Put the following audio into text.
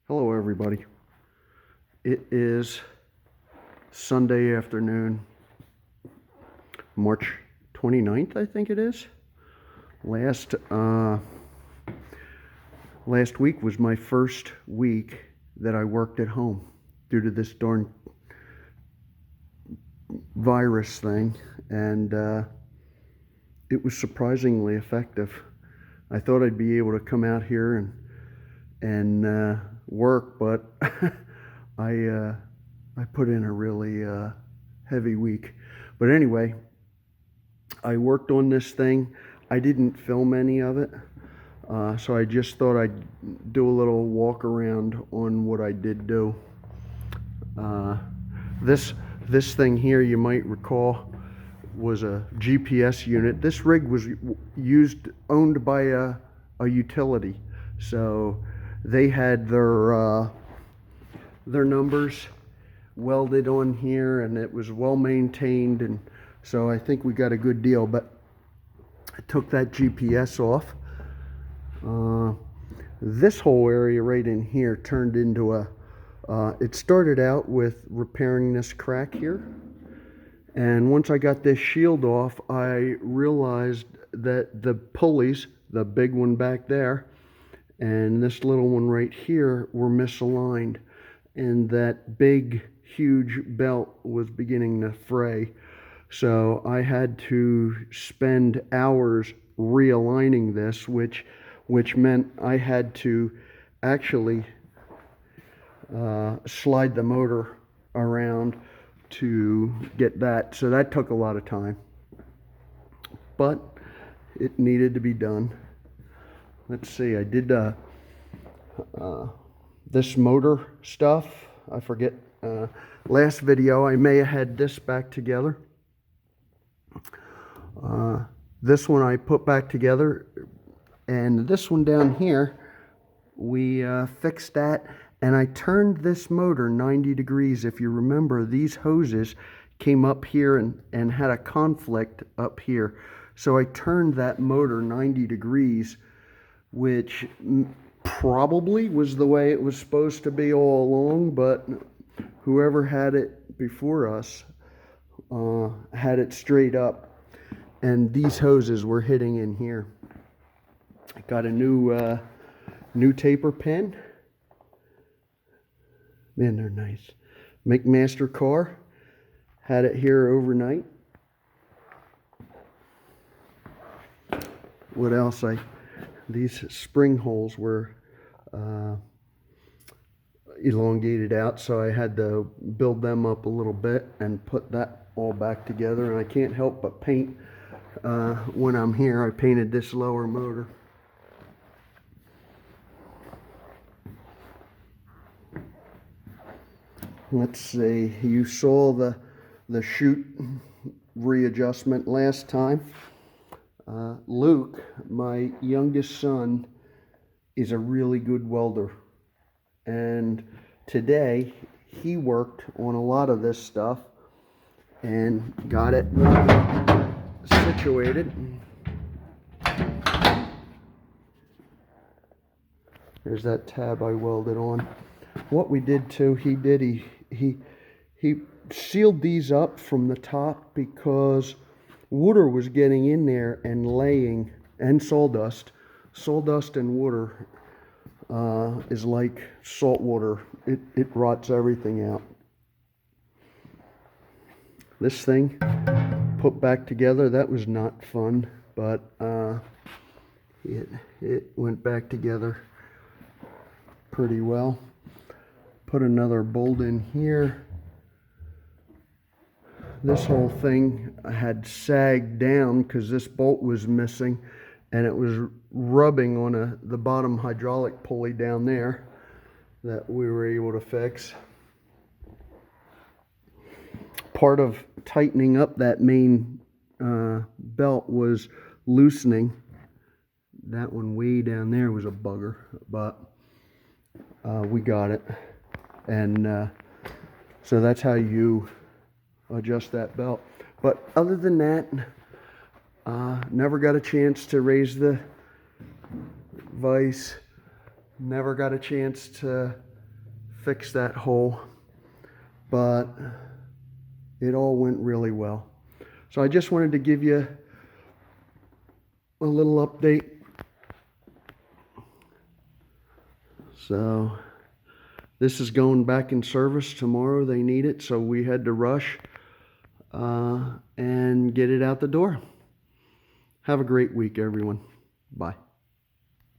Hello everybody. It is Sunday afternoon, March 29th, I think it is. Last week was my first week that I worked at home due to this darn virus thing, and it was surprisingly effective. I thought I'd be able to come out here and work, but I put in a really heavy week. But anyway, I worked on this thing. I didn't film any of it, so I just thought I'd do a little walk around on what I did do. This thing here, you might recall, was a GPS unit. This rig was owned by a utility, so they had their numbers welded on here, and it was well maintained, and so I think we got a good deal. But I took that GPS off. This whole area right in here turned into it started out with repairing this crack here, and once I got this shield off, I realized that the pulleys, the big one back there and this little one right here, were misaligned, and that big huge belt was beginning to fray. So I had to spend hours realigning this, which meant I had to actually slide the motor around to get that. So that took a lot of time, but it needed to be done. Let's see, I did this motor stuff. I forget, last video I may have had this back together. This one I put back together, and this one down here, we fixed that, and I turned this motor 90 degrees. If you remember, these hoses came up here and had a conflict up here. So I turned that motor 90 degrees, which probably was the way it was supposed to be all along, but whoever had it before us had it straight up, and these hoses were hitting in here. I got a new taper pen. Man, they're nice. McMaster car. Had it here overnight. What else? These spring holes were elongated out, so I had to build them up a little bit and put that all back together. And I can't help but paint when I'm here. I painted this lower motor. Let's see, you saw the chute readjustment last time. Luke, my youngest son, is a really good welder, and today he worked on a lot of this stuff and got it situated. There's that tab I welded on. What we did too, he sealed these up from the top because water was getting in there and laying, and sawdust and water is like salt water. It rots everything out. This thing put back together, that was not fun, but it went back together pretty well. Put another bolt in here. This whole thing had sagged down because this bolt was missing, and it was rubbing on the bottom hydraulic pulley down there that we were able to fix. Part of tightening up that main belt was loosening. That one way down there was a bugger, but we got it. And so that's how you adjust that belt. But other than that, never got a chance to raise the vise, never got a chance to fix that hole, but it all went really well. So I just wanted to give you a little update. So this is going back in service tomorrow. They need it, so we had to rush and get it out the door. Have a great week, everyone. Bye.